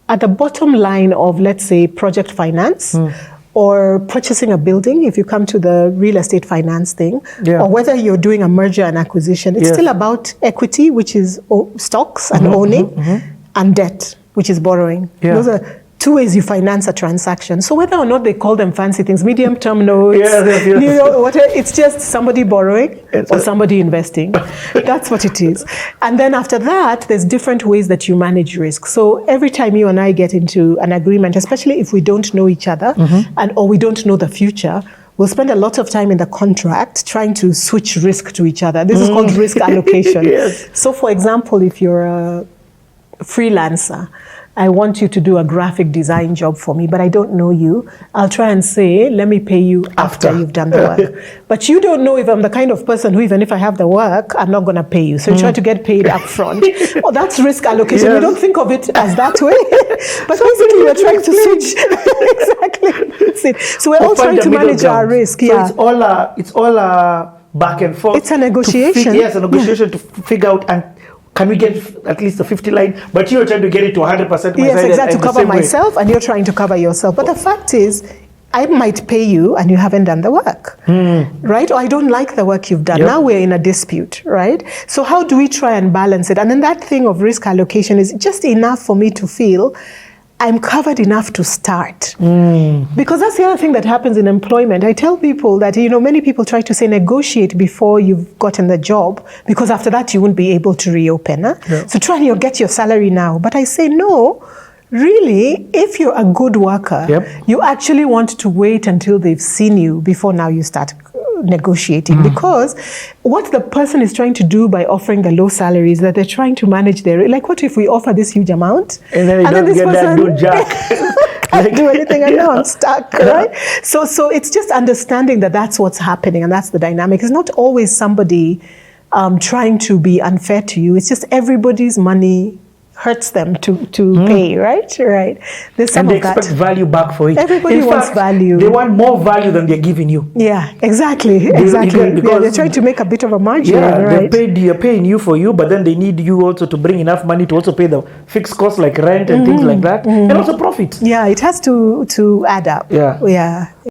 at the bottom line of, let's say, project finance, or purchasing a building, if you come to the real estate finance thing, or whether you're doing a merger and acquisition, it's still about equity, which is stocks and owning, and debt, which is borrowing. Those are two ways you finance a transaction. So whether or not they call them fancy things, medium-term notes, it's just somebody borrowing or somebody investing. That's what it is. And then after that, there's different ways that you manage risk. So every time you and I get into an agreement, especially if we don't know each other or we don't know the future, we'll spend a lot of time in the contract trying to switch risk to each other. This is called risk allocation. So for example, if you're a freelancer, I want you to do a graphic design job for me, but I don't know you. I'll try and say, let me pay you after you've done the work. But you don't know if I'm the kind of person who, even if I have the work, I'm not going to pay you. So you try to get paid up front. Oh, that's risk allocation. We don't think of it as that way. But basically, we're trying to switch. Exactly. That's it. So we're all trying to manage our risk. So it's all back and forth. It's a negotiation. Yes, a negotiation to figure out, and can we get at least a 50 line? But you're trying to get it to 100%. Yes, exactly, to cover myself, and you're trying to cover yourself. But the fact is, I might pay you and you haven't done the work, right? Or I don't like the work you've done. Now we're in a dispute, right? So how do we try and balance it? And then that thing of risk allocation is just enough for me to feel I'm covered enough to start. Because that's the other thing that happens in employment. I tell people that, many people try to say negotiate before you've gotten the job, because after that you won't be able to reopen. So try and get your salary now. But I say, no, really, if you're a good worker, you actually want to wait until they've seen you before now you start negotiating, because what the person is trying to do by offering the low salary is that they're trying to manage their, like, what if we offer this huge amount and then don't this get person that good jack can't do anything and now I'm stuck, right? So it's just understanding that that's what's happening and that's the dynamic. It's not always somebody trying to be unfair to you. It's just everybody's money hurts them to pay, right? Right. There's some and they of that. expect value back for it. Everybody wants value. They want more value than they're giving you. Yeah, exactly. They're trying to make a bit of a margin. Right? They're paying you for you, but then they need you also to bring enough money to also pay the fixed costs like rent and things like that, and also profit. Yeah, it has to add up. Yeah.